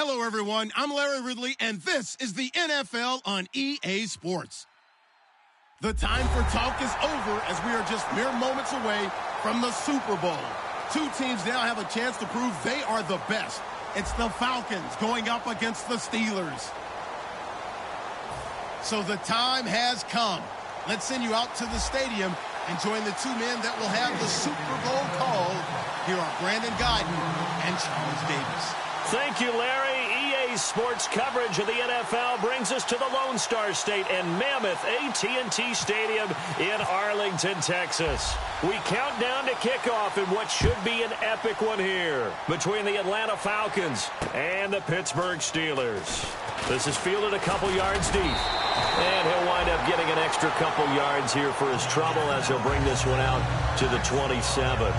Hello, everyone. I'm Larry Ridley, and this is the NFL on EA Sports. The time for talk is over as we are just mere moments away from the Super Bowl. Two teams now have a chance to prove they are the best. It's the Falcons going up against the Steelers. So the time has come. Let's send you out to the stadium and join the two men that will have the Super Bowl call. Here are Brandon Guyton and Charles Davis. Thank you, Larry. EA Sports coverage of the NFL brings us to the Lone Star State and Mammoth AT&T Stadium in Arlington, Texas. We count down to kickoff in what should be an epic one here between the Atlanta Falcons and the Pittsburgh Steelers. This is fielded a couple yards deep, and he'll wind up getting an extra couple yards here for his trouble as he'll bring this one out to the 27.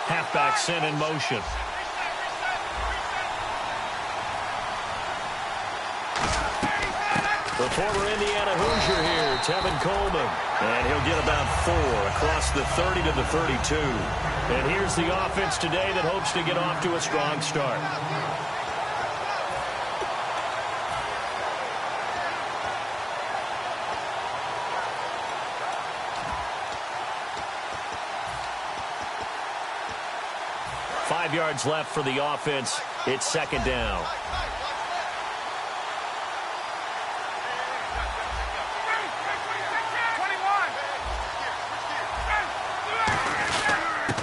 Halfback sent in motion. The former Indiana Hoosier here, Tevin Coleman. And he'll get about 4 across the 30 to the 32. And here's the offense today that hopes to get off to a strong start. Yards left for the offense. It's second down.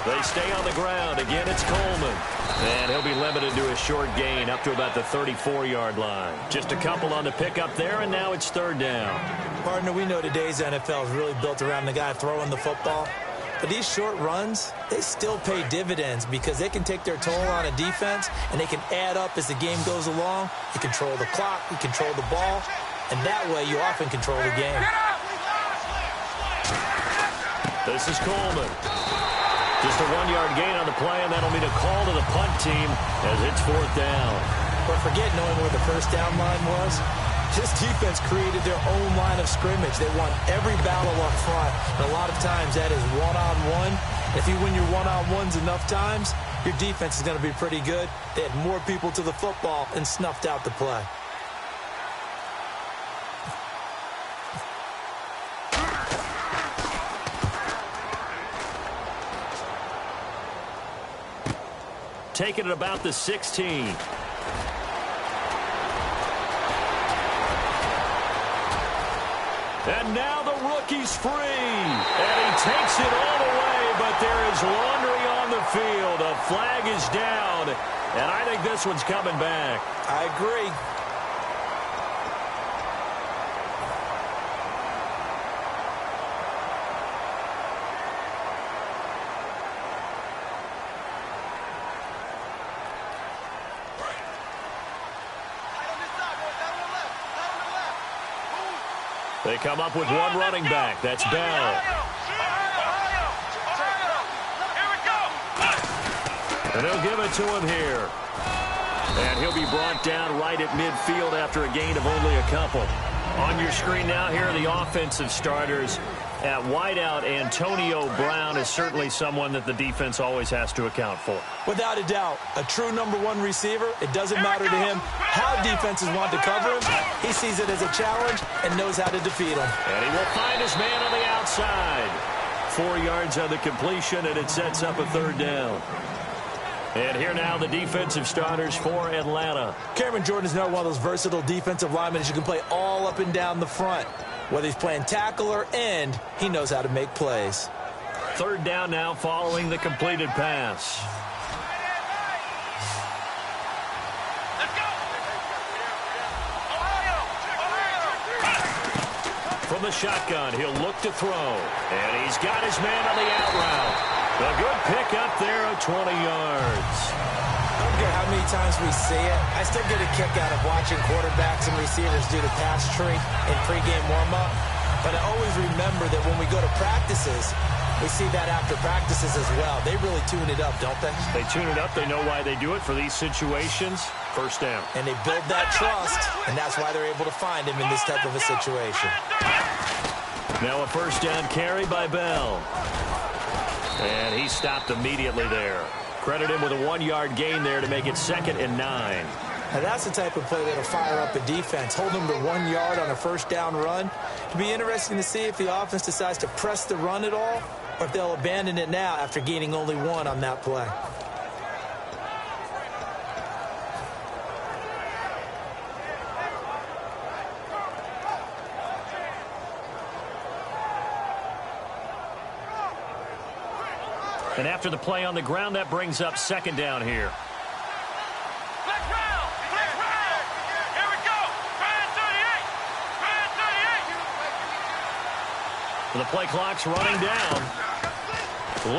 They stay on the ground. Again, it's Coleman. And he'll be limited to a short gain up to about the 34-yard line. Just a couple on the pickup there, and now it's third down. Partner, we know today's NFL is really built around the guy throwing the football. But these short runs, they still pay dividends because they can take their toll on a defense and they can add up as the game goes along. You control the clock, you control the ball, and that way you often control the game. This is Coleman. Just a 1-yard gain on the play, and that'll mean a call to the punt team as it's fourth down. But forget knowing where the first down line was. This defense created their own line of scrimmage. They won every battle up front. And a lot of times that is one-on-one. If you win your one-on-ones enough times, your defense is going to be pretty good. They had more people to the football and snuffed out the play. Taking it about the 16. And now the rookie's free. And he takes it all the way, but there is laundry on the field. A flag is down, and I think this one's coming back. I agree. They come up with one running back. That's Bell. And they'll give it to him here. And he'll be brought down right at midfield after a gain of only a couple. On your screen now, here are the offensive starters. At wideout, Antonio Brown is certainly someone that the defense always has to account for. Without a doubt, a true #1 receiver. It doesn't matter to him how defenses want to cover him. He sees it as a challenge and knows how to defeat him. And he will find his man on the outside. 4 yards on the completion, and it sets up a third down. And here now the defensive starters for Atlanta. Cameron Jordan is now one of those versatile defensive linemen who can play all up and down the front. Whether he's playing tackle or end, he knows how to make plays. Third down now following the completed pass. From the shotgun, he'll look to throw. And he's got his man on the out route. A good pick up there of 20 yards. I don't care how many times we see it. I still get a kick out of watching quarterbacks and receivers do the pass tree in pregame warm-up. But I always remember that when we go to practices, we see that after practices as well. They really tune it up, don't they? They tune it up. They know why they do it for these situations. First down. And they build that trust, and that's why they're able to find him in this type of a situation. Now a first down carry by Bell. And he stopped immediately there. Credit him with a 1-yard gain there to make it 2nd and 9. Now that's the type of play that'll fire up a defense. Hold them to 1 yard on a first down run. It'll be interesting to see if the offense decides to press the run at all, or if they'll abandon it now after gaining only 1 on that play. And after the play on the ground, that brings up 2nd down here. The play clock's running down.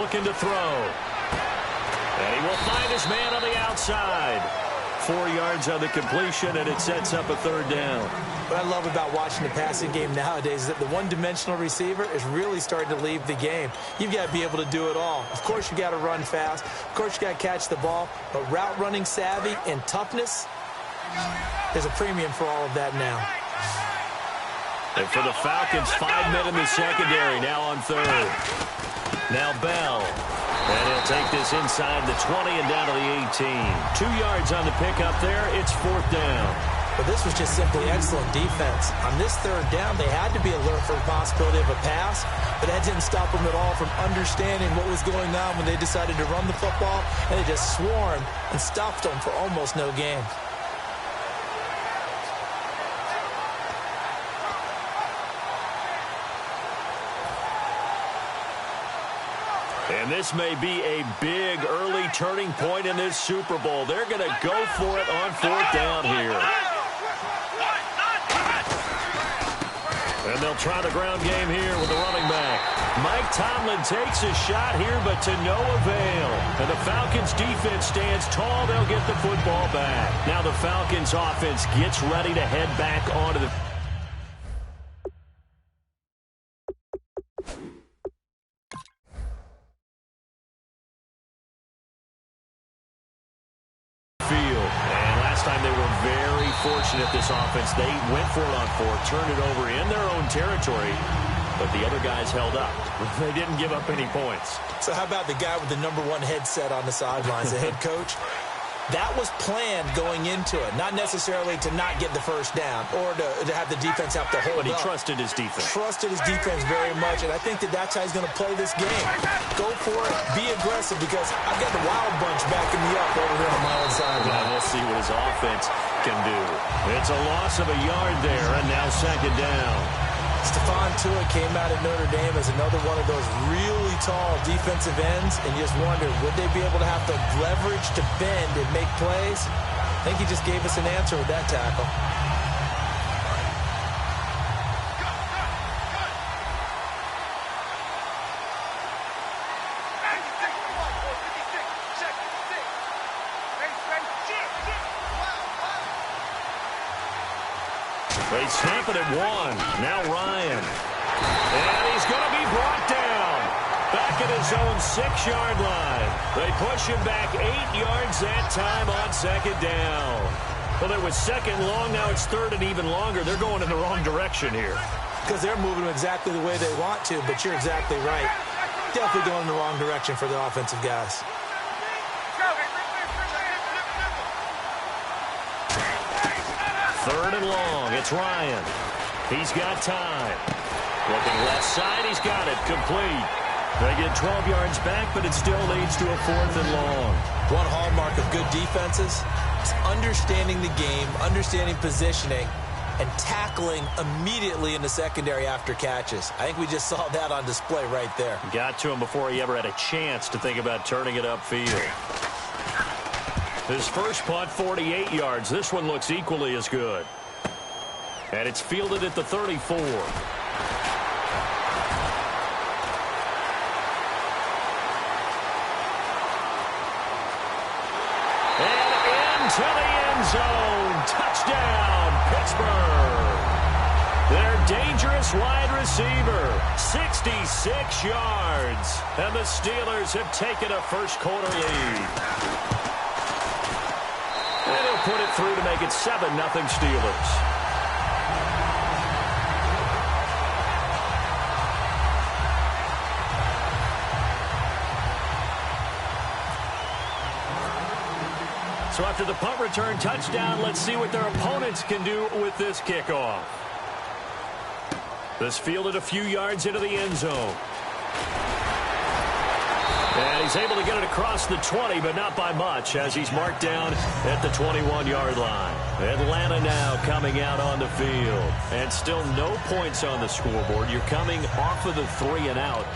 Looking to throw. And he will find his man on the outside. 4 yards on the completion, and it sets up a 3rd down. What I love about watching the passing game nowadays is that the one-dimensional receiver is really starting to leave the game. You've got to be able to do it all. Of course, you got to run fast. Of course, you got to catch the ball. But route running savvy and toughness, there's a premium for all of that now. And for the Falcons, 5 men in the secondary, now on 3rd. Now Bell. And he'll take this inside the 20 and down to the 18. 2 yards on the pickup there. It's 4th down. But this was just simply excellent defense. On this 3rd down, they had to be alert for the possibility of a pass, but that didn't stop them at all from understanding what was going on when they decided to run the football, and they just swarmed and stuffed them for almost no gain. And this may be a big early turning point in this Super Bowl. They're going to go for it on 4th down here. And they'll try the ground game here with the running back. Mike Tomlin takes a shot here, but to no avail. And the Falcons defense stands tall. They'll get the football back. Now the Falcons offense gets ready to head back onto the fortunate, this offense. They went for it on 4, turned it over in their own territory, but the other guys held up. They didn't give up any points. So how about the guy with the #1 headset on the sidelines, the head coach? That was planned going into it, not necessarily to not get the first down or to have the defense have to hold up. But he trusted his defense. Trusted his defense very much, and I think that that's how he's going to play this game. Go for it, be aggressive, because I've got the wild bunch backing me up over here on my own side. Yeah, we'll see what his offense can do. It's a loss of a yard there, and now 2nd down. Stephon Tuitt came out of Notre Dame as another one of those really tall defensive ends, and you just wonder, would they be able to have the leverage to bend and make plays? I think he just gave us an answer with that tackle. They snap it at 1. Now Ryan. And he's going to be brought down. Back at his own 6-yard line. They push him back 8 yards that time on 2nd down. Well, it was 2nd long. Now it's 3rd and even longer. They're going in the wrong direction here. Because they're moving exactly the way they want to, but you're exactly right. Definitely going in the wrong direction for the offensive guys. Third and long. It's Ryan. He's got time. Looking left side. He's got it. Complete. They get 12 yards back, but it still leads to a 4th and long. One hallmark of good defenses is understanding the game, understanding positioning, and tackling immediately in the secondary after catches. I think we just saw that on display right there. Got to him before he ever had a chance to think about turning it upfield. His first punt, 48 yards. This one looks equally as good. And it's fielded at the 34. And into the end zone. Touchdown, Pittsburgh. Their dangerous wide receiver, 66 yards. And the Steelers have taken a first-quarter lead. And he'll put it through to make it 7-0 Steelers. So after the punt return touchdown, let's see what their opponents can do with this kickoff. This fielded a few yards into the end zone. And he's able to get it across the 20, but not by much, as he's marked down at the 21-yard line. Atlanta now coming out on the field. And still no points on the scoreboard. You're coming off of the 3-and-out.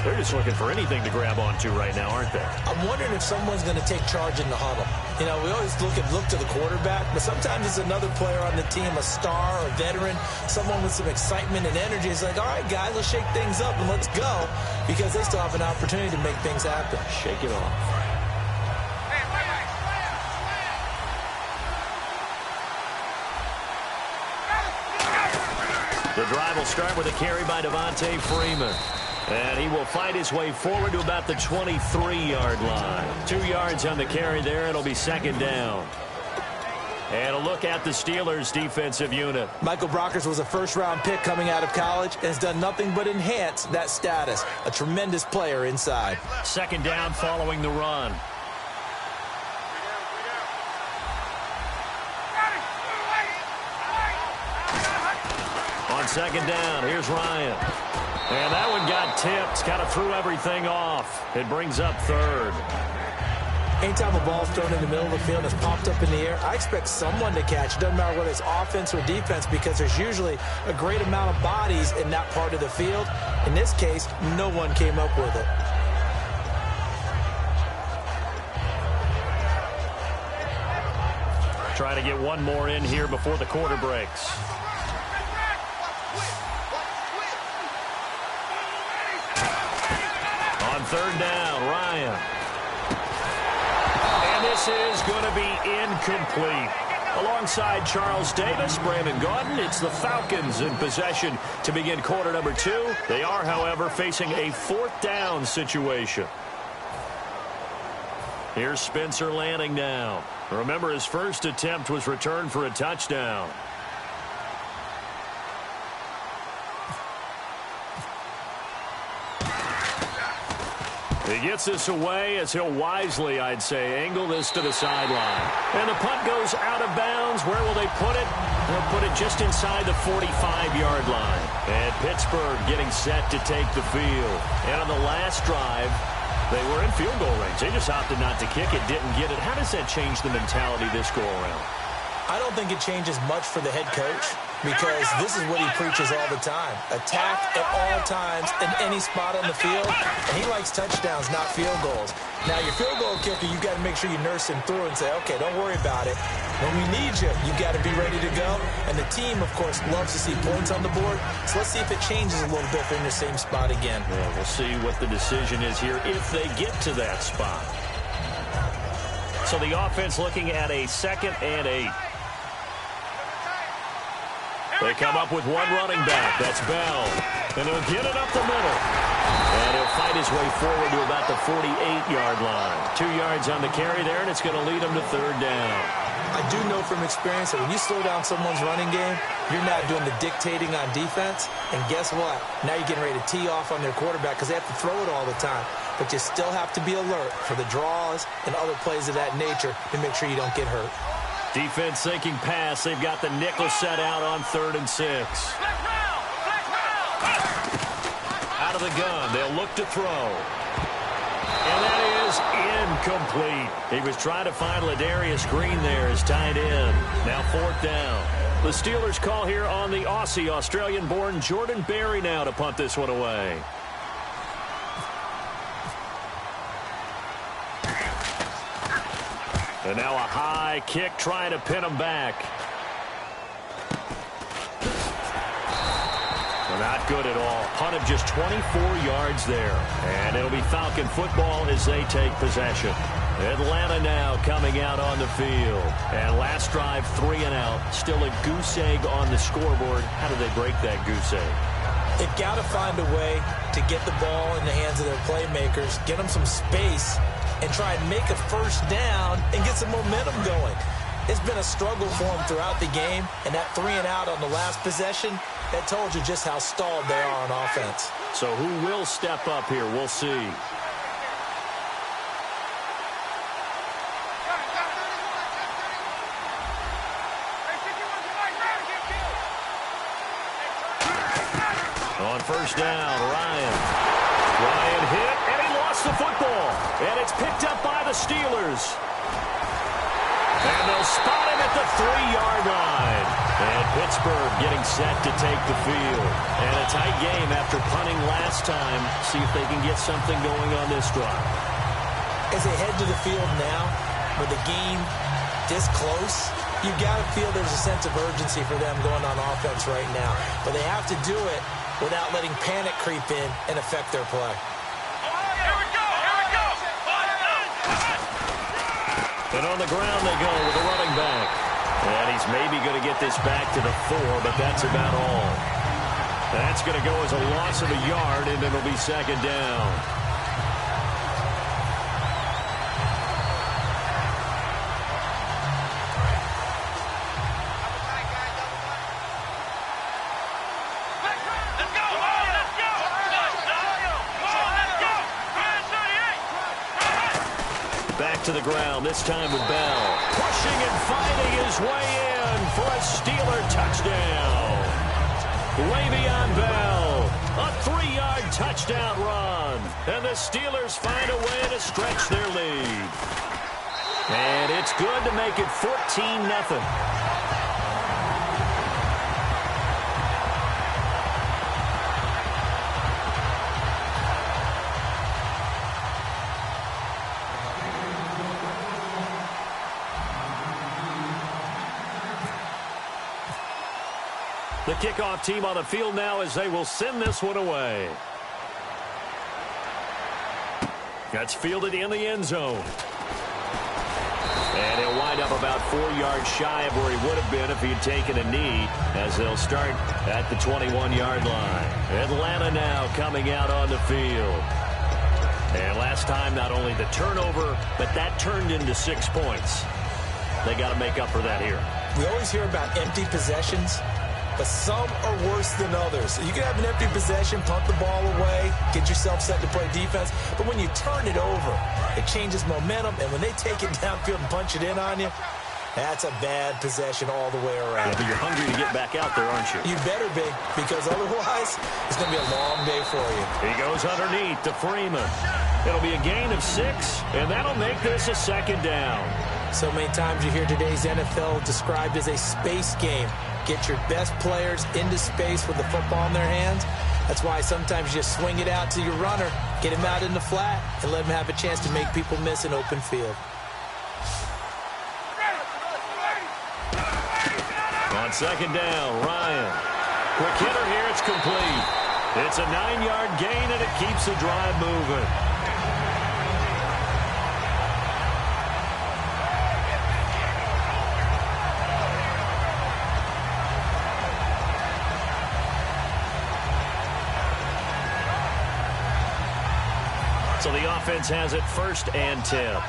They're just looking for anything to grab onto right now, aren't they? I'm wondering if someone's going to take charge in the huddle. You know, we always look to the quarterback, but sometimes it's another player on the team, a star, a veteran, someone with some excitement and energy. It's like, all right, guys, let's shake things up and let's go, because they still have an opportunity to make things happen. Shake it off. The drive will start with a carry by Devontae Freeman. And he will fight his way forward to about the 23-yard line. 2 yards on the carry there. It'll be second down. And a look at the Steelers' defensive unit. Michael Brockers was a first-round pick coming out of college and has done nothing but enhance that status. A tremendous player inside. Second down following the run. On second down, here's Ryan. And that one got tipped, kind of threw everything off. It brings up third. Anytime a ball's thrown in the middle of the field and it's popped up in the air, I expect someone to catch. It doesn't matter whether it's offense or defense, because there's usually a great amount of bodies in that part of the field. In this case, no one came up with it. Try to get one more in here before the quarter breaks. On third down, Ryan. And this is going to be incomplete. Alongside Charles Davis, Brandon Gaudin, it's the Falcons in possession to begin quarter number 2. They are, however, facing a fourth down situation. Here's Spencer Lanning now. Remember, his first attempt was returned for a touchdown. He gets this away as he'll wisely, I'd say, angle this to the sideline. And the punt goes out of bounds. Where will they put it? They'll put it just inside the 45-yard line. And Pittsburgh getting set to take the field. And on the last drive, they were in field goal range. They just opted not to kick it, didn't get it. How does that change the mentality this go-around? I don't think it changes much for the head coach, because this is what he preaches all the time. Attack at all times in any spot on the field. And he likes touchdowns, not field goals. Now, your field goal kicker, you've got to make sure you nurse him through and say, okay, don't worry about it. When we need you, you've got to be ready to go. And the team, of course, loves to see points on the board. So let's see if it changes a little bit if they're in the same spot again. Well, we'll see what the decision is here if they get to that spot. So the offense looking at a 2nd and 8. They come up with one running back. That's Bell. And he'll get it up the middle. And he'll fight his way forward to about the 48-yard line. 2 yards on the carry there, and it's going to lead him to third down. I do know from experience that when you slow down someone's running game, you're not doing the dictating on defense. And guess what? Now you're getting ready to tee off on their quarterback because they have to throw it all the time. But you still have to be alert for the draws and other plays of that nature to make sure you don't get hurt. Defense thinking pass. They've got the nickel set out on 3rd and 6. Out of the gun. They'll look to throw. And that is incomplete. He was trying to find Ladarius Green there as tight end. Now 4th down. The Steelers call here on the Aussie, Australian-born Jordan Berry now to punt this one away. And now a high kick trying to pin him back. Well, not good at all. Punt of just 24 yards there. And it'll be Falcon football as they take possession. Atlanta now coming out on the field. And last drive, 3 and out. Still a goose egg on the scoreboard. How do they break that goose egg? They've got to find a way to get the ball in the hands of their playmakers, get them some space, and try and make a first down and get some momentum going. It's been a struggle for them throughout the game, and that 3 and out on the last possession, that told you just how stalled they are on offense. So who will step up here? We'll see. On first down, Ryan hit, and he lost the football. And it's picked up by the Steelers. And they'll spot him at the 3-yard line. And Pittsburgh getting set to take the field. And a tight game after punting last time. See if they can get something going on this drive. As they head to the field now, with the game this close, you've got to feel there's a sense of urgency for them going on offense right now. But they have to do it without letting panic creep in and affect their play. And on the ground they go with the running back. And he's maybe going to get this back to the 4, but that's about all. That's going to go as a loss of a yard, and it'll be second down. To the ground, this time with Bell. Pushing and fighting his way in for a Steeler touchdown. Le'Veon Bell, a 3-yard touchdown run. And the Steelers find a way to stretch their lead. And it's good to make it 14-0. The kickoff team on the field now as they will send this one away. That's fielded in the end zone. And he'll wind up about 4 yards shy of where he would have been if he had taken a knee, as they'll start at the 21-yard line. Atlanta now coming out on the field. And last time, not only the turnover, but that turned into 6 points. They got to make up for that here. We always hear about empty possessions, but some are worse than others. You can have an empty possession, punt the ball away, get yourself set to play defense, but when you turn it over, it changes momentum, and when they take it downfield and punch it in on you, that's a bad possession all the way around. Yeah, but you're hungry to get back out there, aren't you? You better be, because otherwise, it's going to be a long day for you. He goes underneath to Freeman. It'll be a gain of 6, and that'll make this a second down. So many times you hear today's NFL described as a space game. Get your best players into space with the football in their hands. That's why sometimes you just swing it out to your runner, get him out in the flat, and let him have a chance to make people miss an open field. On second down, Ryan. Quick hitter here, it's complete. It's a 9-yard gain, and it keeps the drive moving. So the offense has it 1st and 10.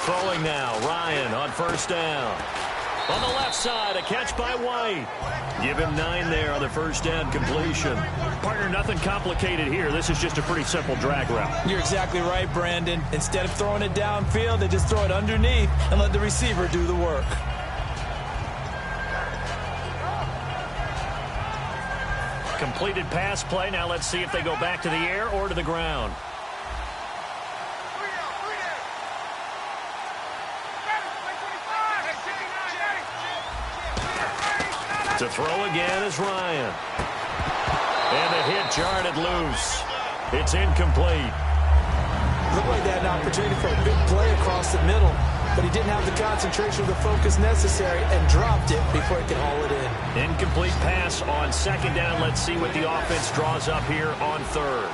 Throwing now, Ryan on 1st down. On the left side, a catch by White. Give him 9 there on the 1st down completion. Partner, nothing complicated here. This is just a pretty simple drag route. You're exactly right, Brandon. Instead of throwing it downfield, they just throw it underneath and let the receiver do the work. Completed pass play. Now let's see if they go back to the air or to the ground. To throw again is Ryan. And the hit jarred it loose. It's incomplete. Looked like they had an opportunity for a big play across opposite middle, but he didn't have the concentration or the focus necessary and dropped it before he could haul it in. Incomplete pass on second down. Let's see what the offense draws up here on third.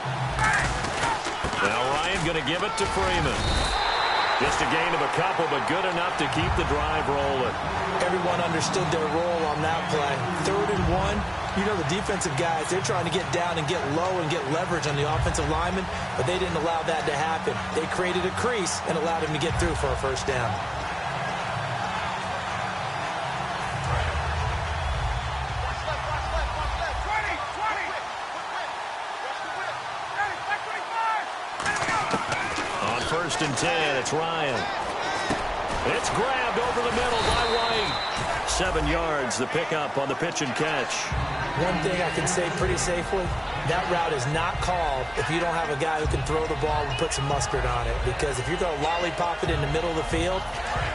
Now Ryan going to give it to Freeman. Just a gain of a couple, but good enough to keep the drive rolling. Everyone understood their role on that play. 3rd and 1. You know the defensive guys, they're trying to get down and get low and get leverage on the offensive lineman, but they didn't allow that to happen. They created a crease and allowed him to get through for a first down. On 1st and 10, it's Ryan. It's grabbed over the middle by White. 7 yards, the pickup on the pitch and catch. One thing I can say pretty safely, that route is not called if you don't have a guy who can throw the ball and put some mustard on it. Because if you're going to lollipop it in the middle of the field,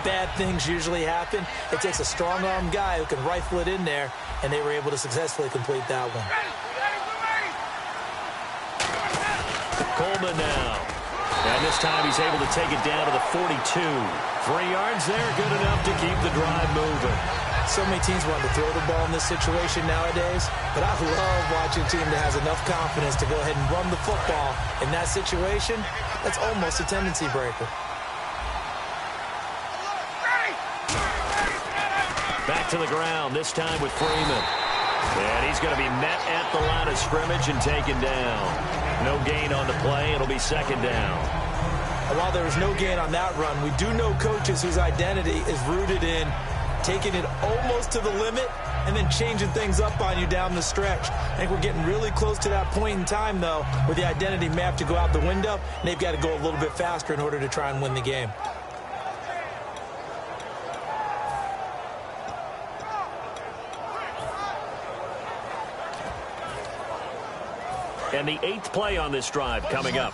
bad things usually happen. It takes a strong-arm guy who can rifle it in there, and they were able to successfully complete that one. Coleman now. And this time he's able to take it down to the 42. 3 yards there, good enough to keep the drive moving. So many teams want to throw the ball in this situation nowadays, but I love watching a team that has enough confidence to go ahead and run the football. In that situation, that's almost a tendency breaker. Back to the ground, this time with Freeman. And he's going to be met at the line of scrimmage and taken down. No gain on the play. It'll be 2nd down. And while there was no gain on that run, we do know coaches whose identity is rooted in taking it almost to the limit and then changing things up on you down the stretch. I think we're getting really close to that point in time, though, where the identity may have to go out the window, and they've got to go a little bit faster in order to try and win the game. And the 8th play on this drive coming up.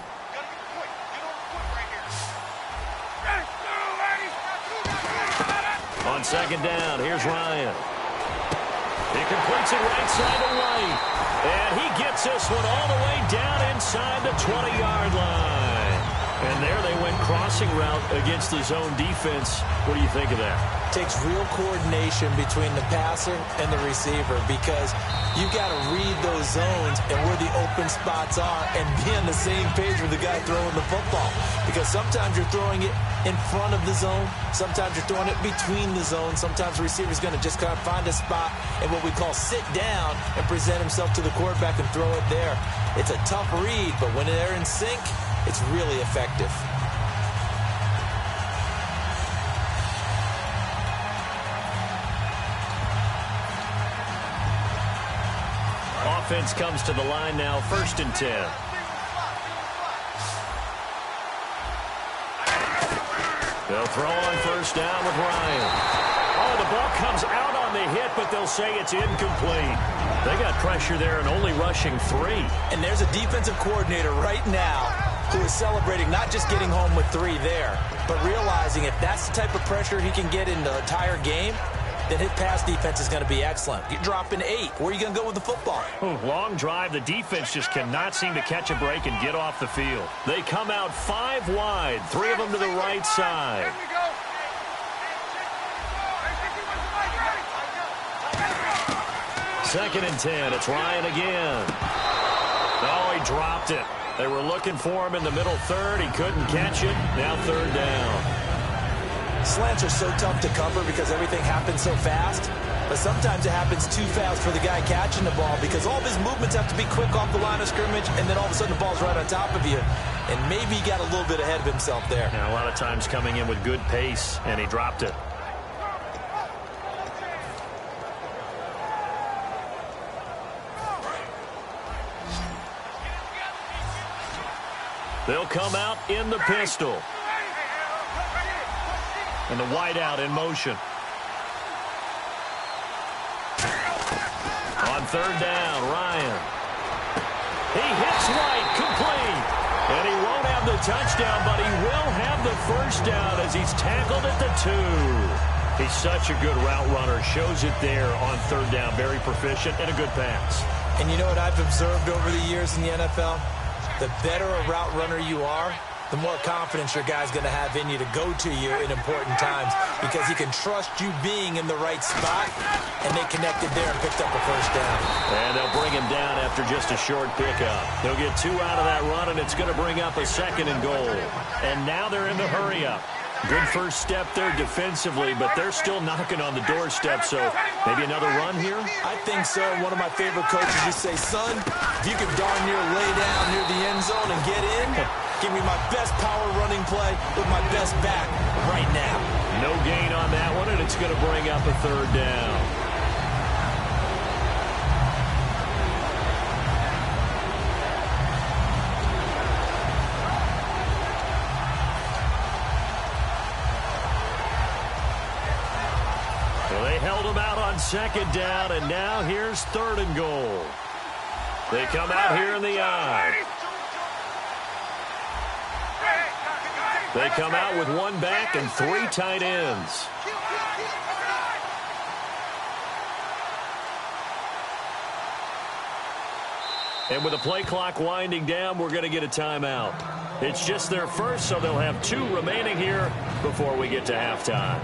On 2nd down, here's Ryan. He completes it right side to White. And he gets this one all the way down inside the 20-yard line. And there they went crossing route against the zone defense. What do you think of that? Takes real coordination between the passer and the receiver, because you've got to read those zones and where the open spots are and be on the same page with the guy throwing the football. Because sometimes you're throwing it in front of the zone, sometimes you're throwing it between the zones, sometimes the receiver's going to just kind of find a spot and what we call sit down and present himself to the quarterback and throw it there. It's a tough read, but when they're in sync, it's really effective. Offense comes to the line now, 1st and 10. They'll throw on 1st down with Ryan. Oh, the ball comes out on the hit, but they'll say it's incomplete. They got pressure there and only rushing 3. And there's a defensive coordinator right now who is celebrating not just getting home with 3 there, but realizing if that's the type of pressure he can get in the entire game, then his pass defense is going to be excellent. You're dropping 8. Where are you going to go with the football? Long drive. The defense just cannot seem to catch a break and get off the field. They come out 5 wide, 3 of them to the right side. 2nd and 10. It's Ryan again. Oh, he dropped it. They were looking for him in the middle 3rd. He couldn't catch it. Now 3rd down. Slants are so tough to cover because everything happens so fast. But sometimes it happens too fast for the guy catching the ball because all of his movements have to be quick off the line of scrimmage, and then all of a sudden the ball's right on top of you. And maybe he got a little bit ahead of himself there. Yeah, a lot of times coming in with good pace, and he dropped it. They'll come out in the pistol. And the wideout in motion. On 3rd down, Ryan. He hits White, complete. And he won't have the touchdown, but he will have the 1st down as he's tackled at the 2. He's such a good route runner. Shows it there on 3rd down. Very proficient and a good pass. And you know what I've observed over the years in the NFL? The better a route runner you are, the more confidence your guy's going to have in you to go to you in important times because he can trust you being in the right spot, and they connected there and picked up a first down. And they'll bring him down after just a short pickup. He'll get 2 out of that run, and it's going to bring up a 2nd and goal. And now they're in the hurry-up. Good first step there defensively, but they're still knocking on the doorstep, so maybe another run here? I think so. One of my favorite coaches used to say, son, if you can darn near lay down near the end zone and get in, give me my best power running play with my best back right now. No gain on that one, and it's going to bring up a 3rd down. Held him out on 2nd down, and now here's 3rd and goal. They come out here in the I. They come out with 1 back and 3 tight ends. And with the play clock winding down, we're going to get a timeout. It's just their first, so they'll have 2 remaining here before we get to halftime.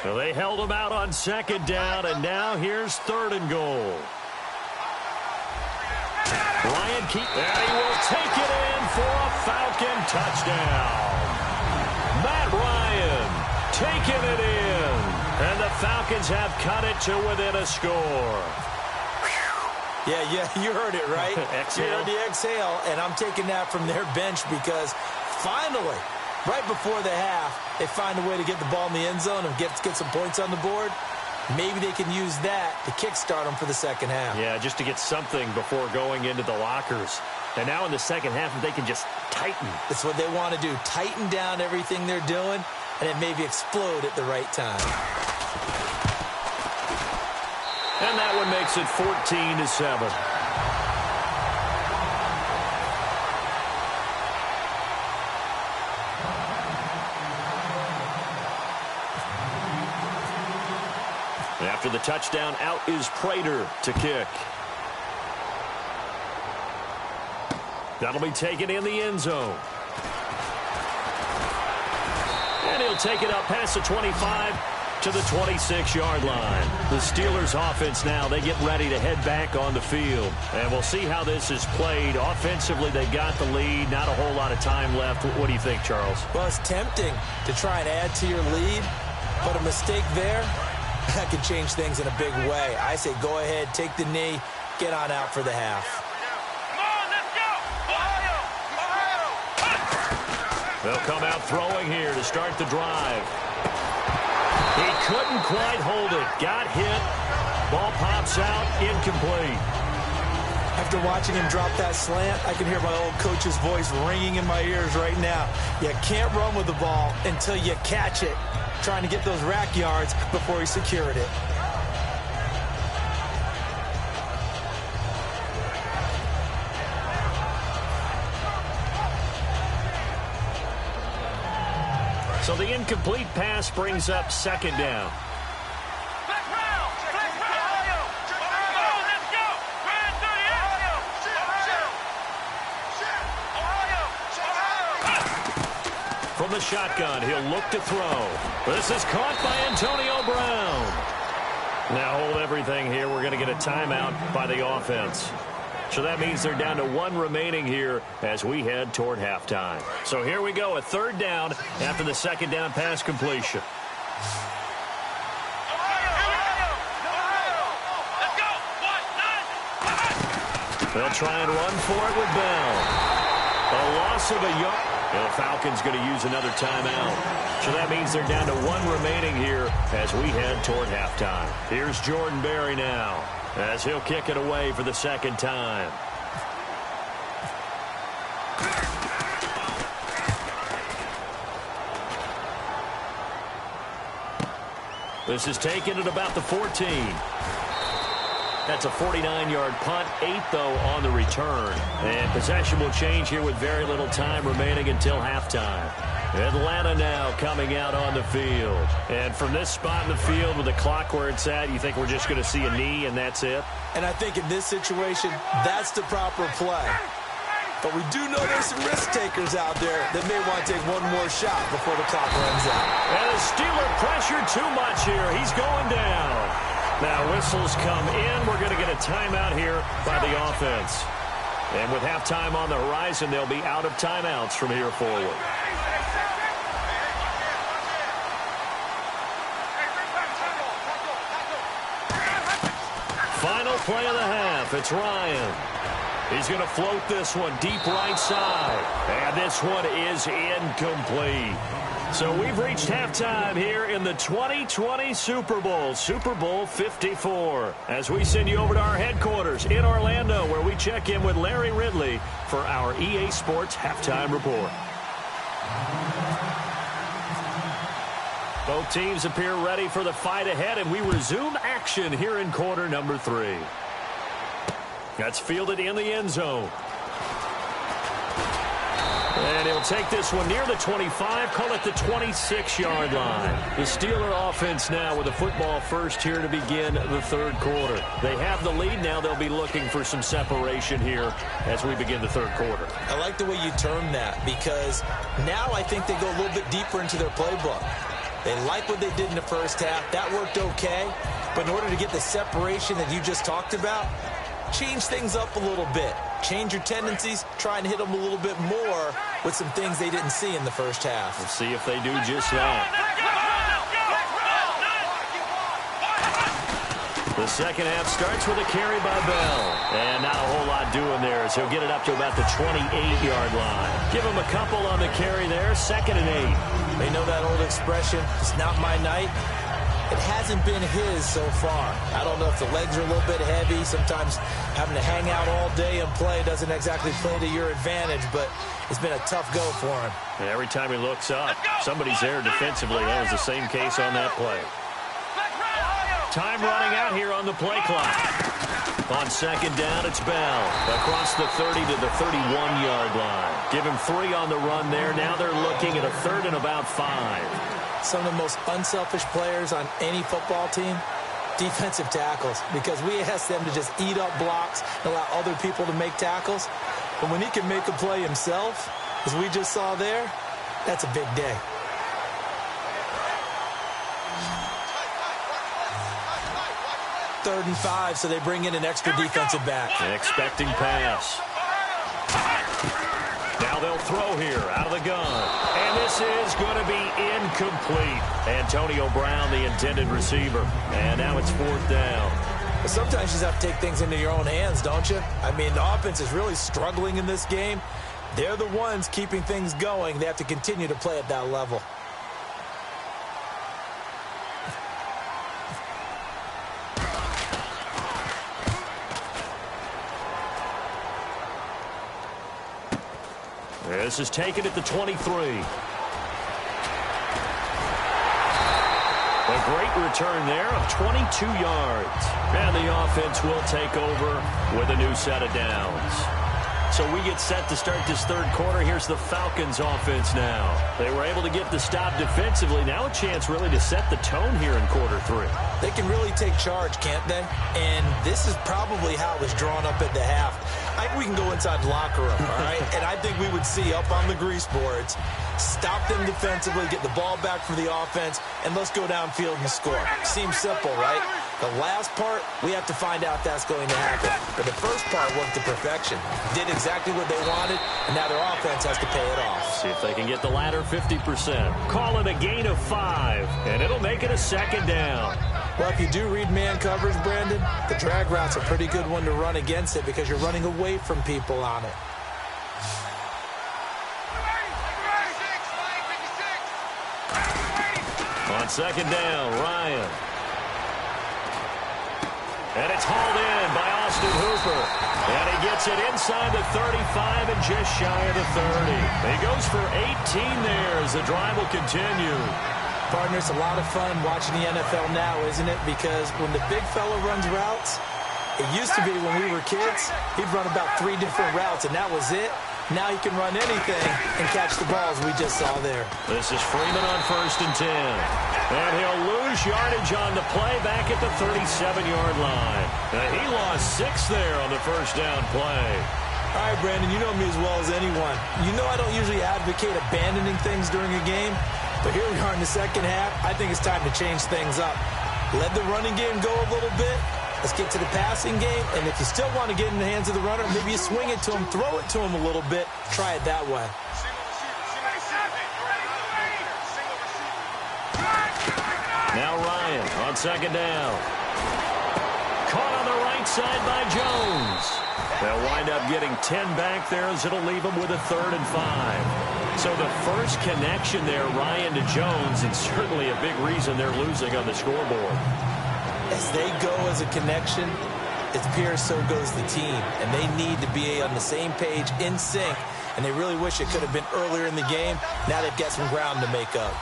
So they held him out on 2nd down, and now here's 3rd and goal. Ryan Keith, and he will take it in for a Falcon touchdown. Matt Ryan taking it in, and the Falcons have cut it to within a score. Yeah, you heard it, right? Exhale. You heard the exhale, and I'm taking that from their bench because finally, right before the half, they find a way to get the ball in the end zone and get some points on the board. Maybe they can use that to kickstart them for the second half. Yeah, just to get something before going into the lockers. And now in the second half, if they can just tighten. That's what they want to do. Tighten down everything they're doing, and then maybe explode at the right time. And that one makes it 14-7. After the touchdown, out is Prater to kick. That'll be taken in the end zone. And he'll take it up past the 25 to the 26-yard line. The Steelers offense now, they get ready to head back on the field. And we'll see how this is played. Offensively, they got the lead. Not a whole lot of time left. What do you think, Charles? Well, it's tempting to try and add to your lead, but a mistake there, that could change things in a big way. I say go ahead, take the knee, get on out for the half. They'll come out throwing here to start the drive. He couldn't quite hold it. Got hit. Ball pops out. Incomplete. After watching him drop that slant, I can hear my old coach's voice ringing in my ears right now. You can't run with the ball until you catch it. Trying to get those rack yards before he secured it. So the incomplete pass brings up second down. From the shotgun, he'll look to throw. This is caught by Antonio Brown. Now hold everything here. We're going to get a timeout by the offense. So that means they're down to one remaining here as we head toward halftime. So here we go, a third down after the second down pass completion. They'll try and run for it with Bell. A loss of a yard. The Falcons going to use another timeout. So that means they're down to one remaining here as we head toward halftime. Here's Jordan Berry now as he'll kick it away for the second time. This is taken at about the 14. That's a 49-yard punt, 8 though on the return. And possession will change here with very little time remaining until halftime. Atlanta now coming out on the field. And from this spot in the field with the clock where it's at, you think we're just going to see a knee and that's it? And I think in this situation, that's the proper play. But we do know there's some risk takers out there that may want to take one more shot before the clock runs out. And the Steeler pressure too much here. He's going down. Now whistles come in. We're going to get a timeout here by the offense. And with halftime on the horizon, they'll be out of timeouts from here forward. Final play of the half. It's Ryan. He's going to float this one deep right side. And this one is incomplete. So we've reached halftime here in the 2020 Super Bowl, Super Bowl 54. As we send you over to our headquarters in Orlando, where we check in with Larry Ridley for our EA Sports Halftime Report. Both teams appear ready for the fight ahead, and we resume action here in quarter number 3. That's fielded in the end zone. And he'll take this one near the 25, call it the 26-yard line. The Steeler offense now with the football first here to begin the third quarter. They have the lead now. They'll be looking for some separation here as we begin the third quarter. I like the way you termed that because now I think they go a little bit deeper into their playbook. They like what they did in the first half. That worked okay. But in order to get the separation that you just talked about, change things up a little bit. Change your tendencies, try and hit them a little bit more with some things they didn't see in the first half. We'll see if they do just that. The second half starts with a carry by Bell. And not a whole lot doing there as he'll get it up to about the 28-yard line. Give him a couple on the carry there, 2nd and 8. They know that old expression, it's not my night. It hasn't been his so far. I don't know if the legs are a little bit heavy. Sometimes having to hang out all day and play doesn't exactly play to your advantage, but it's been a tough go for him. And every time he looks up, somebody's there defensively. That was the same case on that play. Time running out here on the play clock. On second down, it's Bell. Across the 30 to the 31-yard line. Give him 3 on the run there. Now they're looking at a 3rd and about 5. Some of the most unselfish players on any football team, defensive tackles, because we ask them to just eat up blocks and allow other people to make tackles. But when he can make a play himself, as we just saw there, that's a big day. Third and 5, so they bring in an extra defensive back. Expecting pass. Now they'll throw here out of the gun. And this is going to be incomplete. Antonio Brown, the intended receiver. And now it's 4th down. But sometimes you just have to take things into your own hands, don't you? I mean, the offense is really struggling in this game. They're the ones keeping things going. They have to continue to play at that level. This is taken at the 23. A great return there of 22 yards. And the offense will take over with a new set of downs. So we get set to start this third quarter. Here's the Falcons offense now. They were able to get the stop defensively. Now a chance really to set the tone here in quarter 3. They can really take charge, can't they? And this is probably how it was drawn up at the half. I think we can go inside the locker room, all right? And I think we would see up on the grease boards, stop them defensively, get the ball back for the offense, and let's go downfield and score. Seems simple, right? The last part, we have to find out that's going to happen. But the first part worked to perfection. Did exactly what they wanted, and now their offense has to pay it off. See if they can get the latter 50%. Call it a gain of 5, and it'll make it a 2nd down. Well, if you do read man coverage, Brandon, the drag route's a pretty good one to run against it because you're running away from people on it. On 2nd down, Ryan. And it's hauled in by Austin Hooper. And he gets it inside the 35 and just shy of the 30. He goes for 18 there as the drive will continue. Partner, it's a lot of fun watching the NFL now, isn't it? Because when the big fella runs routes, it used to be when we were kids, he'd run about 3 different routes, and that was it. Now he can run anything and catch the balls we just saw there. This is Freeman on 1st and 10. And he'll lose yardage on the play back at the 37-yard line. And he lost 6 there on the first down play. All right, Brandon, you know me as well as anyone. You know I don't usually advocate abandoning things during a game, but here we are in the second half. I think it's time to change things up. Let the running game go a little bit. Let's get to the passing game, and if you still want to get in the hands of the runner, maybe you swing it to him, throw it to him a little bit, try it that way. Now Ryan on 2nd down. Caught on the right side by Jones. They'll wind up getting 10 back there as it'll leave them with a 3rd and 5. So the first connection there, Ryan to Jones, and certainly a big reason they're losing on the scoreboard. As they go as a connection, it appears so goes the team. And they need to be on the same page, in sync. And they really wish it could have been earlier in the game. Now they've got some ground to make up.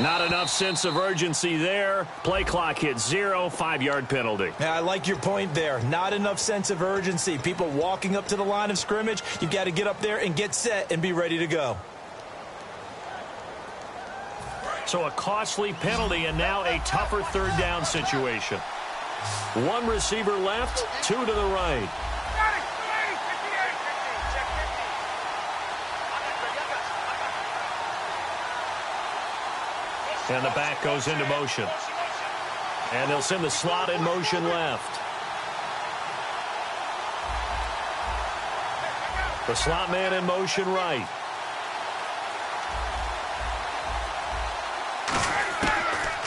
Not enough sense of urgency there. Play clock hits 0, 5-yard penalty. Yeah, I like your point there. Not enough sense of urgency. People walking up to the line of scrimmage, you've got to get up there and get set and be ready to go. So a costly penalty and now a tougher 3rd down situation. 1 receiver left, 2 to the right. And the back goes into motion. And they'll send the slot in motion left. The slot man in motion right.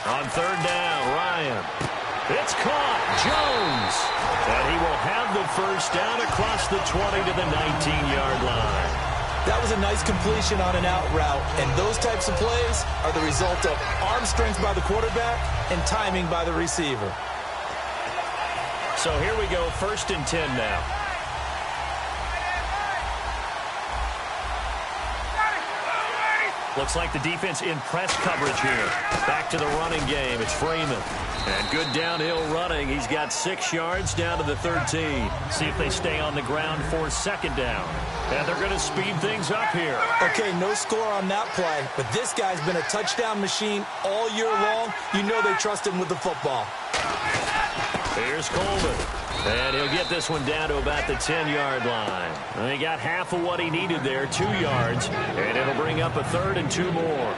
On 3rd down, Ryan. It's caught. Jones. And he will have the first down across the 20 to the 19-yard line. That was a nice completion on an out route, and those types of plays are the result of arm strength by the quarterback and timing by the receiver. So here we go, 1st and 10 now. Looks like the defense in press coverage here. Back to the running game. It's Freeman. And good downhill running. He's got 6 yards down to the 13. See if they stay on the ground for 2nd down. And they're going to speed things up here. Okay, no score on that play, but this guy's been a touchdown machine all year long. You know they trust him with the football. Here's Coleman. And he'll get this one down to about the 10-yard line. And he got half of what he needed there, 2 yards. And it'll bring up a 3rd and 2 more.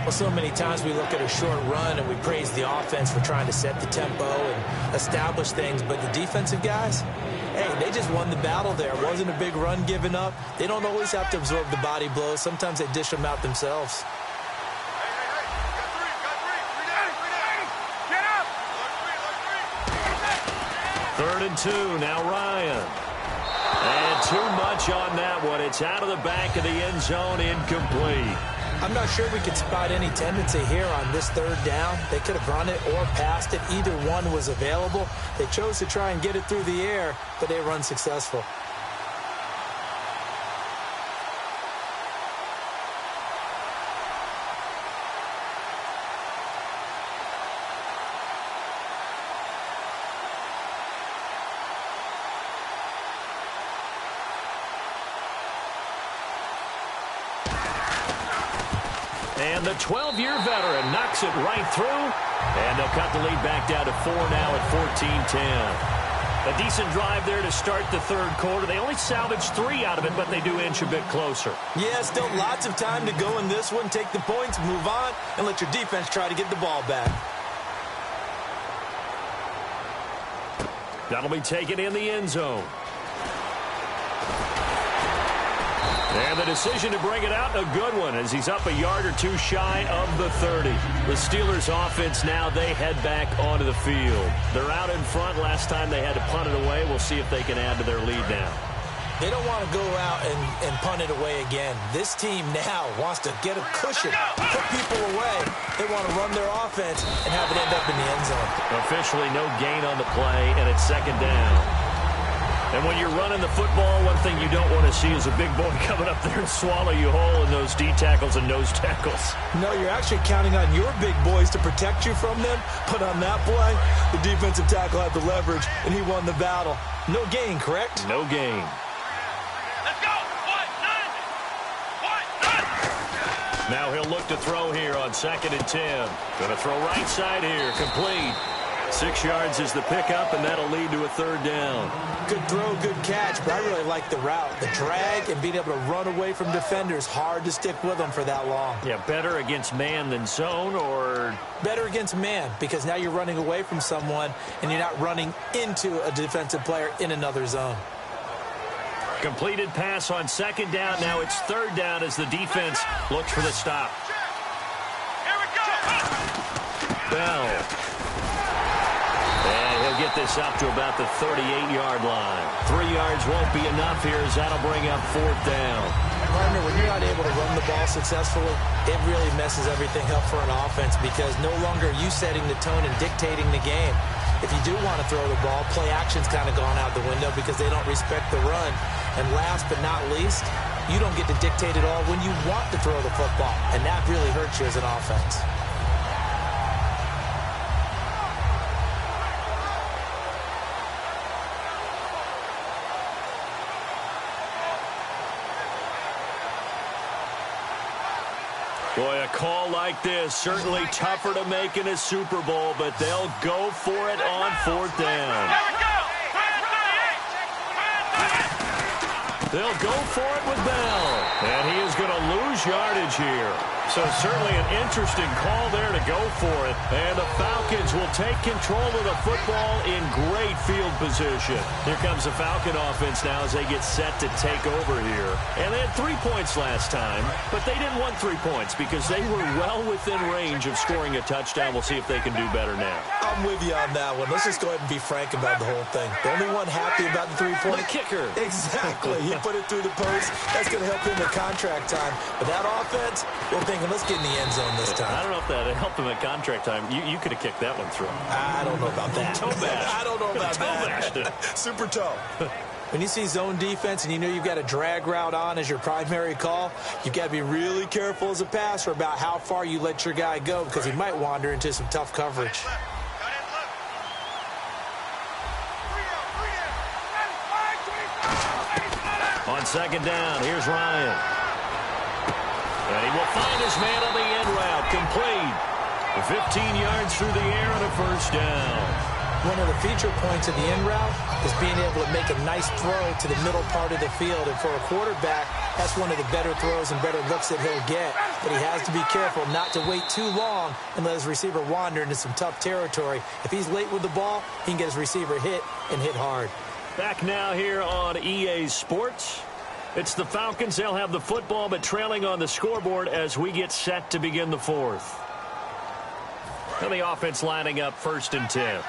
Well, so many times we look at a short run and we praise the offense for trying to set the tempo and establish things. But the defensive guys, hey, they just won the battle there. It wasn't a big run given up. They don't always have to absorb the body blows. Sometimes they dish them out themselves. Third and 2, now Ryan. And too much on that one. It's out of the back of the end zone, incomplete. I'm not sure we could spot any tendency here on this 3rd down. They could have run it or passed it. Either one was available. They chose to try and get it through the air, but they were unsuccessful. And the 12-year veteran knocks it right through. And they'll cut the lead back down to 4 now at 14-10. A decent drive there to start the 3rd quarter. They only salvaged 3 out of it, but they do inch a bit closer. Yeah, still lots of time to go in this one. Take the points, move on, and let your defense try to get the ball back. That'll be taken in the end zone. And the decision to bring it out, a good one, as he's up a yard or 2 shy of the 30. The Steelers' offense now, they head back onto the field. They're out in front. Last time they had to punt it away. We'll see if they can add to their lead now. They don't want to go out and punt it away again. This team now wants to get a cushion, put people away. They want to run their offense and have it end up in the end zone. Officially no gain on the play, and it's 2nd down. And when you're running the football, one thing you don't want to see is a big boy coming up there and swallow you whole in those D tackles and nose tackles. No, you're actually counting on your big boys to protect you from them. But on that play, the defensive tackle had the leverage, and he won the battle. No gain, correct? No gain. Let's go. Now he'll look to throw here on 2nd and 10. Going to throw right side here. Complete. 6 yards is the pickup, and that'll lead to a 3rd down. Good throw, good catch, but I really like the route. The drag and being able to run away from defenders. Hard to stick with them for that long. Yeah, better against man than zone, or? Better against man, because now you're running away from someone, and you're not running into a defensive player in another zone. Completed pass on 2nd down. Now it's 3rd down as the defense looks for the stop. Here we go. Bell. And he'll get this up to about the 38-yard line. 3 yards won't be enough here as that'll bring up 4th down. Partner, when you're not able to run the ball successfully, it really messes everything up for an offense because no longer are you setting the tone and dictating the game. If you do want to throw the ball, play action's kind of gone out the window because they don't respect the run. And last but not least, you don't get to dictate it all when you want to throw the football. And that really hurts you as an offense. Boy, a call like this, certainly tougher to make in a Super Bowl, but they'll go for it on 4th down. Here we go. They'll go for it with Bell. And he is going to lose yardage here. So certainly an interesting call there to go for it. And the Falcons will take control of the football in great field position. Here comes the Falcon offense now as they get set to take over here. And they had 3 points last time, but they didn't want 3 points because they were well within range of scoring a touchdown. We'll see if they can do better now. I'm with you on that one. Let's just go ahead and be frank about the whole thing. The only one happy about the 3-point. The kicker. Exactly. He put it through the post. That's going to help him at contract time. But that offense, we're thinking, let's get in the end zone this time. I don't know if that helped him at contract time. You could have kicked that one through. I don't know about that. Toe bash. I don't know about that. Super toe. When you see zone defense and you know you've got a drag route on as your primary call, you've got to be really careful as a passer about how far you let your guy go because he might wander into some tough coverage. On 2nd down, here's Ryan. And he will find his man on the end route. Complete. 15 yards through the air and a 1st down. One of the feature points of the end route is being able to make a nice throw to the middle part of the field. And for a quarterback, that's one of the better throws and better looks that he'll get. But he has to be careful not to wait too long and let his receiver wander into some tough territory. If he's late with the ball, he can get his receiver hit and hit hard. Back now here on EA Sports. It's the Falcons. They'll have the football, but trailing on the scoreboard as we get set to begin the 4th. And the offense lining up 1st and 10.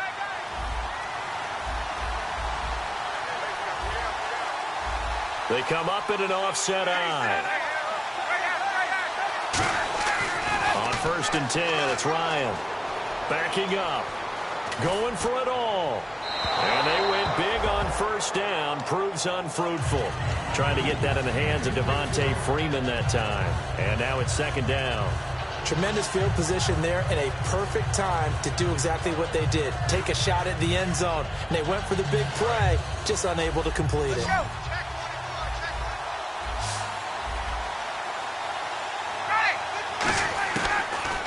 They come up in an offset eye. On 1st and 10, it's Ryan. Backing up. Going for it all. And they went big on 1st down. Proves unfruitful. Trying to get that in the hands of Devontae Freeman that time. And now it's 2nd down. Tremendous field position there and a perfect time to do exactly what they did. Take a shot at the end zone. And they went for the big play, just unable to complete it.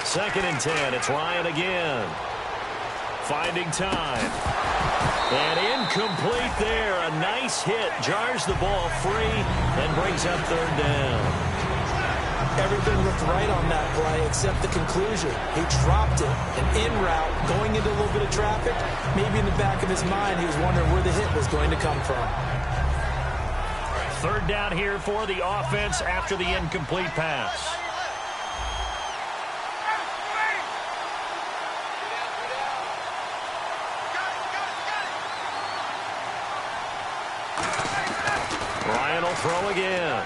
2nd and 10. It's Ryan again. Finding time. And incomplete there. A nice hit. Jars the ball free and brings up 3rd down. Everything looked right on that play except the conclusion. He dropped it. An in route, going into a little bit of traffic. Maybe in the back of his mind, he was wondering where the hit was going to come from. 3rd down here for the offense after the incomplete pass. Ryan will throw again.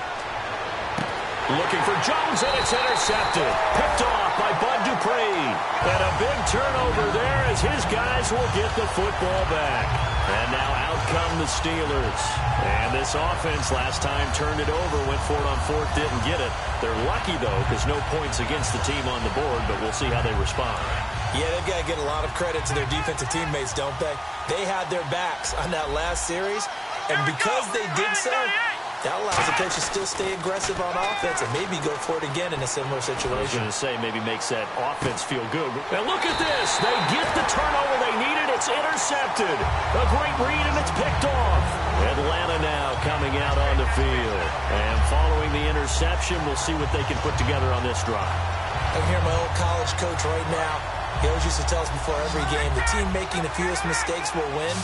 Looking for Jones, and it's intercepted. Picked off by Bud Dupree. And a big turnover there as his guys will get the football back. And now out come the Steelers. And this offense last time turned it over, went for it on fourth, didn't get it. They're lucky, though, because no points against the team on the board, but we'll see how they respond. Yeah, they've got to get a lot of credit to their defensive teammates, don't they? They had their backs on that last series, and because they did so, that allows the coach to still stay aggressive on offense and maybe go for it again in a similar situation. I was going to say maybe makes that offense feel good. And look at this. They get the turnover they needed. It's intercepted. A great read, and it's picked off. Atlanta now coming out on the field. And following the interception, we'll see what they can put together on this drive. I can hear my old college coach right now. He always used to tell us before every game, the team making the fewest mistakes will win.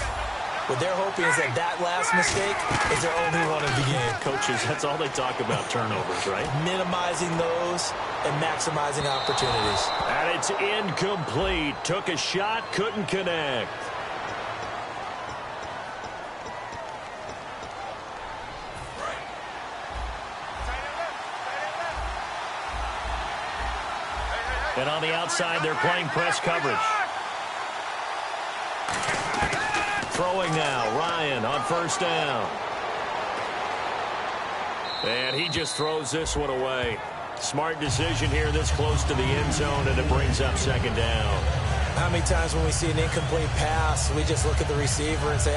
What they're hoping is that that last mistake is their only one of the game. Coaches, that's all they talk about, turnovers, right? Minimizing those and maximizing opportunities. And it's incomplete. Took a shot, couldn't connect. And on the outside, they're playing press coverage. Throwing now, Ryan on first down. And he just throws this one away. Smart decision here this close to the end zone, and it brings up second down. How many times when we see an incomplete pass, we just look at the receiver and say,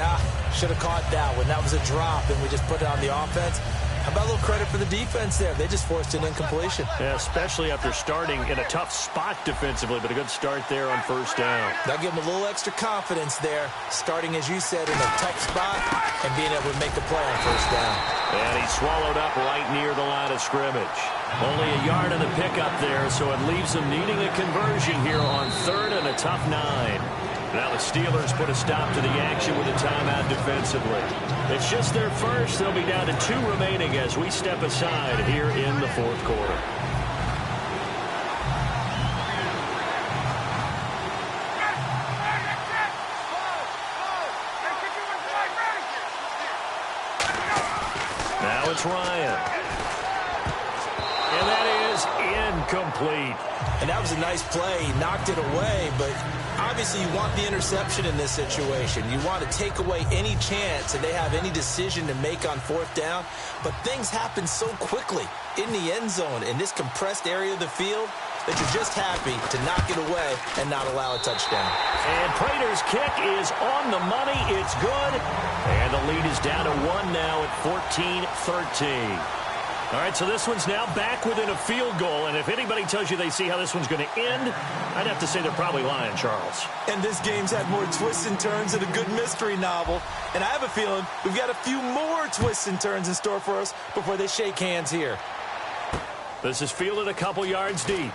should have caught that one. That was a drop, and we just put it on the offense. How about a little credit for the defense there? They just forced an incompletion. Yeah, especially after starting in a tough spot defensively, but a good start there on first down. That'll give them a little extra confidence there, starting, as you said, in a tough spot and being able to make the play on first down. And he's swallowed up right near the line of scrimmage. Only a yard on the pickup there, so it leaves them needing a conversion here on third and a tough 9. Now the Steelers put a stop to the action with a timeout defensively. It's just their first. They'll be down to 2 remaining as we step aside here in the fourth quarter. Now it's Ryan. And that is incomplete. And that was a nice play. He knocked it away, but obviously you want the interception in this situation. You want to take away any chance that they have any decision to make on fourth down. But things happen so quickly in the end zone in this compressed area of the field that you're just happy to knock it away and not allow a touchdown. And Prater's kick is on the money. It's good. And the lead is down to 1 now at 14-13. All right, so this one's now back within a field goal, and if anybody tells you they see how this one's going to end, I'd have to say they're probably lying, Charles. And this game's had more twists and turns than a good mystery novel, and I have a feeling we've got a few more twists and turns in store for us before they shake hands here. This is fielded a couple yards deep.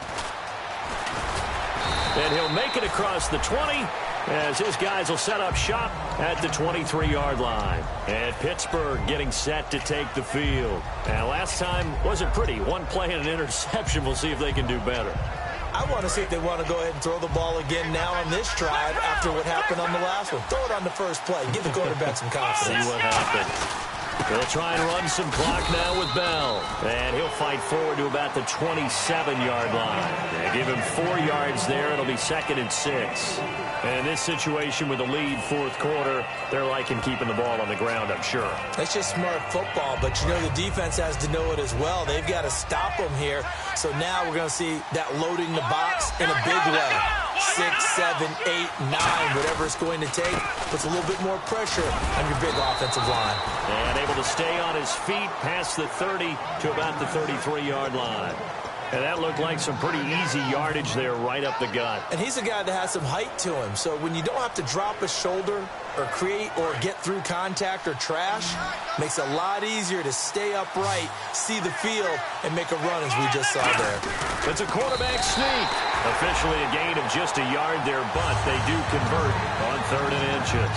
And he'll make it across the 20 as his guys will set up shop at the 23-yard line. And Pittsburgh getting set to take the field. And last time wasn't pretty. One play and an interception. We'll see if they can do better. I want to see if they want to go ahead and throw the ball again now on this drive after what happened on the last one. Throw it on the first play. Give the quarterback some confidence. See what happens. They'll try and run some clock now with Bell. And he'll fight forward to about the 27-yard line. They give him 4 yards there. It'll be 2nd and 6. And in this situation with the lead fourth quarter, they're liking keeping the ball on the ground, I'm sure. That's just smart football, but you know the defense has to know it as well. They've got to stop them here. So now we're going to see that loading the box in a big way. 6, 7, 8, 9, whatever it's going to take, puts a little bit more pressure on your big offensive line. And able to stay on his feet past the 30 to about the 33-yard line. And that looked like some pretty easy yardage there right up the gut. And he's a guy that has some height to him. So when you don't have to drop a shoulder or create or get through contact or trash, makes it a lot easier to stay upright, see the field, and make a run as we just saw there. It's a quarterback sneak. Officially a gain of just a yard there, but they do convert on 3rd and inches.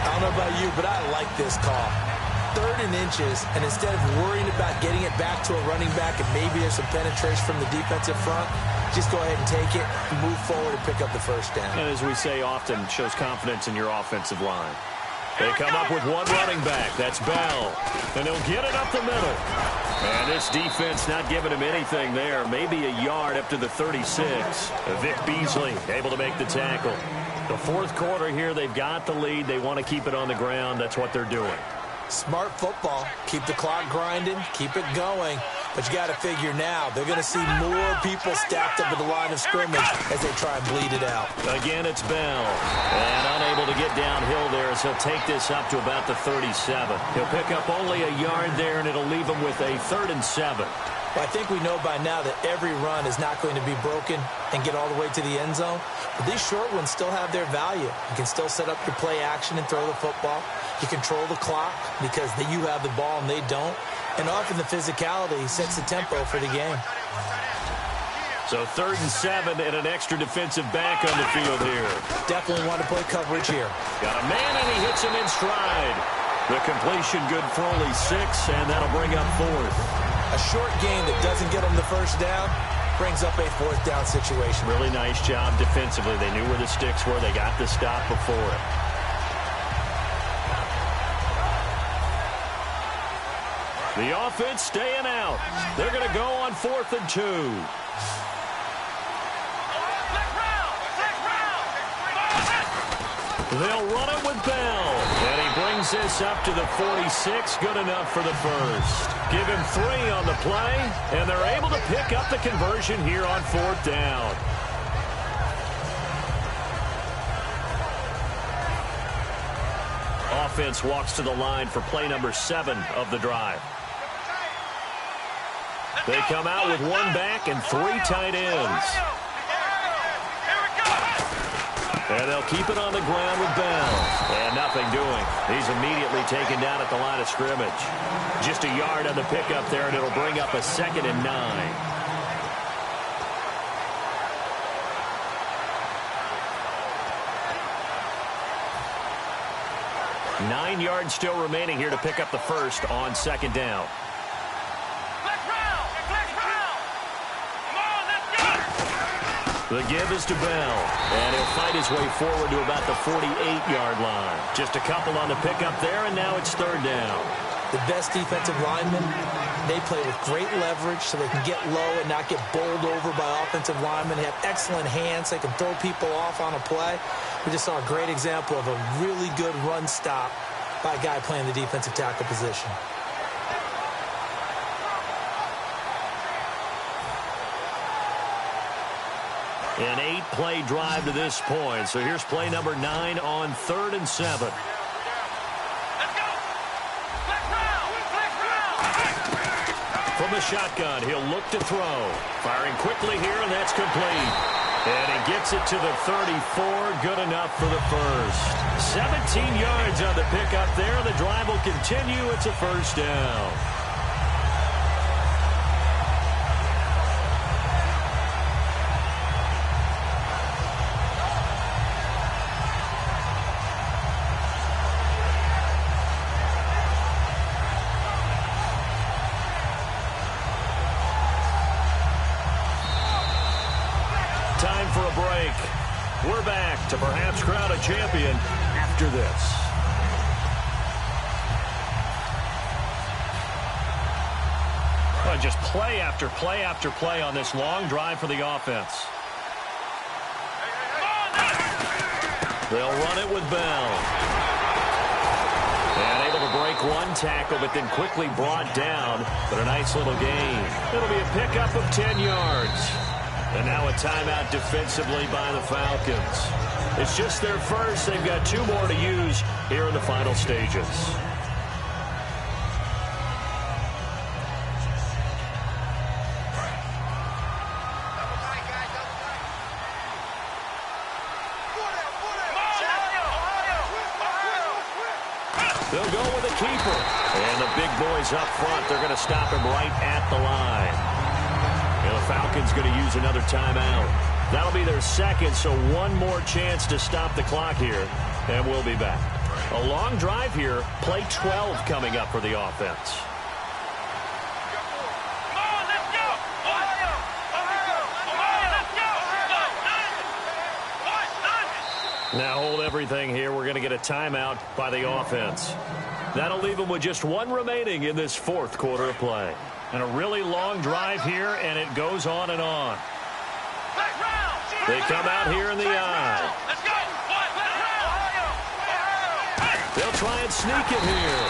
I don't know about you, but I like this call. 3rd and inches, and instead of worrying about getting it back to a running back and maybe there's some penetration from the defensive front, just go ahead and take it, move forward, and pick up the first down. And as we say often, shows confidence in your offensive line. They come up with one running back. That's Bell. And they'll get it up the middle. And this defense not giving him anything there. Maybe a yard up to the 36. Vic Beasley able to make the tackle. The fourth quarter here, they've got the lead. They want to keep it on the ground. That's what they're doing. Smart football. Keep the clock grinding. Keep it going. But you got to figure now, they're going to see more people stacked up at the line of scrimmage as they try and bleed it out. Again, it's Bell. And unable to get downhill there, so he'll take this up to about the 37. He'll pick up only a yard there, and it'll leave him with a 3rd and 7. Well, I think we know by now that every run is not going to be broken and get all the way to the end zone. But these short ones still have their value. You can still set up your play action and throw the football. You control the clock because you have the ball and they don't. And often the physicality sets the tempo for the game. So 3rd and 7 and an extra defensive back on the field here. Definitely want to play coverage here. Got a man and he hits him in stride. The completion good for only 6, and that'll bring up 4th. A short gain that doesn't get them the first down brings up a 4th down situation. Really nice job defensively. They knew where the sticks were. They got the stop before it. The offense staying out. They're going to go on 4th and 2. They'll run it with Bell. And he brings this up to the 46. Good enough for the first. Give him 3 on the play. And they're able to pick up the conversion here on 4th down. Offense walks to the line for play number 7 of the drive. They come out with 1 back and 3 tight ends. And they'll keep it on the ground with Bell. And nothing doing. He's immediately taken down at the line of scrimmage. Just a yard on the pickup there, and it'll bring up a 2nd and 9. Nine yards still remaining here to pick up the first on 2nd down. The give is to Bell, and he'll fight his way forward to about the 48-yard line. Just a couple on the pickup there, and now it's 3rd down. The best defensive linemen, they play with great leverage so they can get low and not get bowled over by offensive linemen. They have excellent hands. They can throw people off on a play. We just saw a great example of a really good run stop by a guy playing the defensive tackle position. An 8-play drive to this point. So here's play number 9 on 3rd and 7. From the shotgun, he'll look to throw. Firing quickly here, and that's complete. And he gets it to the 34. Good enough for the first. 17 yards on the pickup there. The drive will continue. It's a 1st down. Time for a break. We're back to perhaps crown a champion after this. Well, just play after play after play on this long drive for the offense. They'll run it with Bell. And able to break 1 tackle, but then quickly brought down. But a nice little gain. It'll be a pickup of 10 yards. And now a timeout defensively by the Falcons. It's just their first. They've got 2 more to use here in the final stages. They'll go with a keeper. And the big boys up front, they're going to stop him right at the line. And the Falcons going to use another timeout. That'll be their 2nd, so 1 more chance to stop the clock here. And we'll be back. A long drive here. Play 12 coming up for the offense. Now hold everything here. We're going to get a timeout by the offense. That'll leave them with just one remaining in this fourth quarter of play. And a really long drive here, and it goes on and on. They come out here in the I. Let's go. They'll try and sneak it here.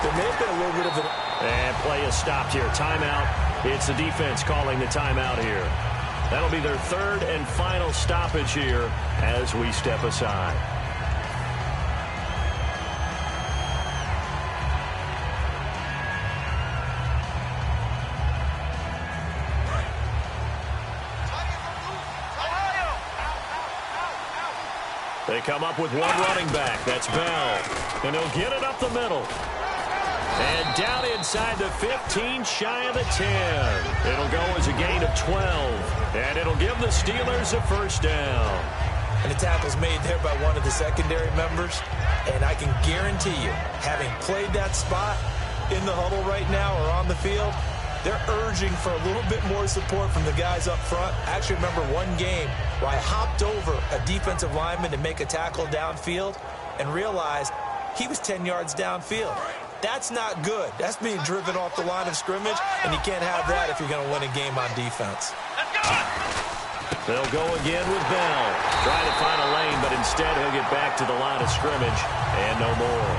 There may have been a little bit of an... And play is stopped here. Timeout. It's the defense calling the timeout here. That'll be their third and final stoppage here as we step aside. They come up with one running back. That's Bell. And he'll get it up the middle. And down inside the 15, shy of the 10. It'll go as a gain of 12. And it'll give the Steelers a first down. And the tackle's made there by one of the secondary members. And I can guarantee you, having played that spot in the huddle right now or on the field, they're urging for a little bit more support from the guys up front. I actually remember one game where I hopped over a defensive lineman to make a tackle downfield and realized he was 10 yards downfield. That's not good. That's being driven off the line of scrimmage, and you can't have that if you're going to win a game on defense. They'll go again with Bell. Try to find a lane, but instead he'll get back to the line of scrimmage, and no more.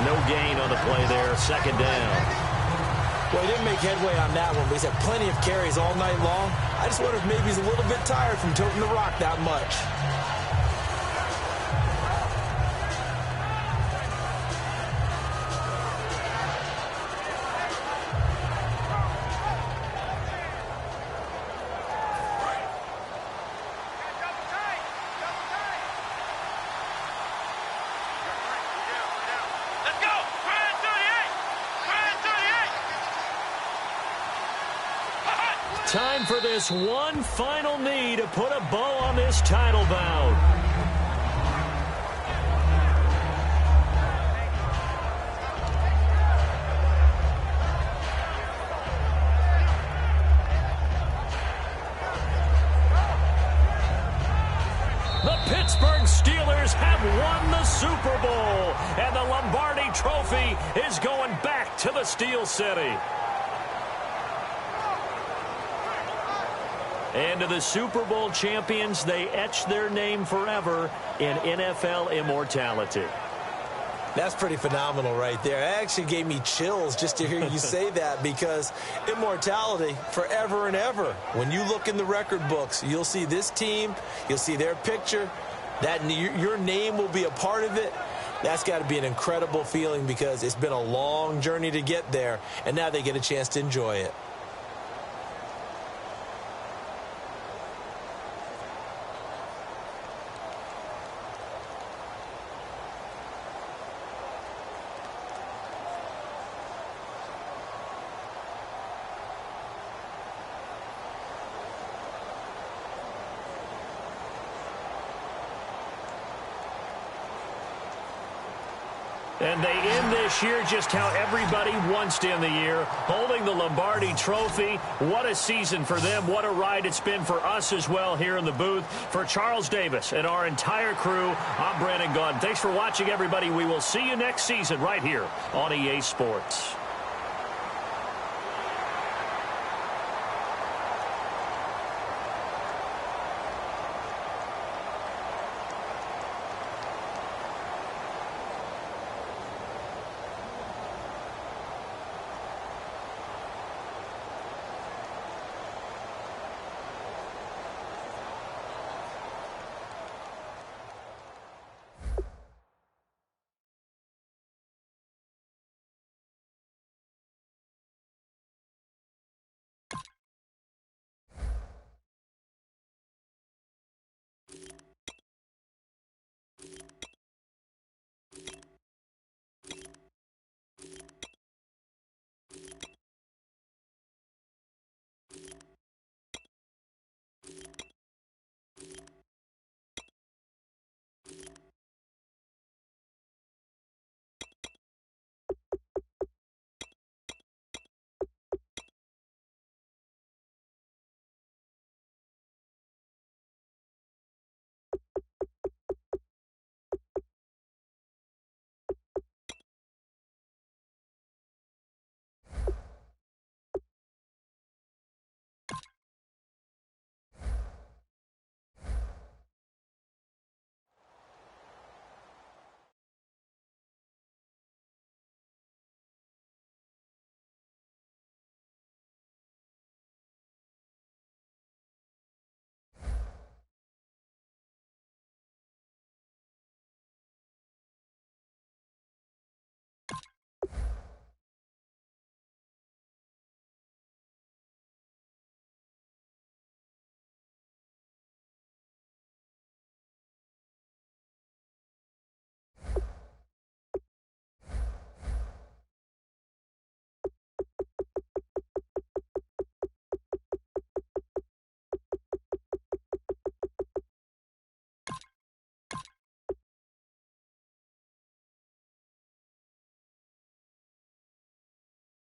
No gain on the play there, second down. Well, he didn't make headway on that one, but he's had plenty of carries all night long. I just wonder if maybe he's a little bit tired from toting the rock that much. Time for this one final knee to put a bow on this title bout. The Pittsburgh Steelers have won the Super Bowl, and the Lombardi Trophy is going back to the Steel City. And to the Super Bowl champions, they etch their name forever in NFL immortality. That's pretty phenomenal right there. It actually gave me chills just to hear you say that, because immortality forever and ever. When you look in the record books, you'll see this team, you'll see their picture, that your name will be a part of it. That's got to be an incredible feeling, because it's been a long journey to get there, and now they get a chance to enjoy it. And they end this year just how everybody wants to end the year, holding the Lombardi Trophy. What a season for them. What a ride it's been for us as well here in the booth. For Charles Davis and our entire crew, I'm Brandon Gaudin. Thanks for watching, everybody. We will see you next season right here on EA Sports.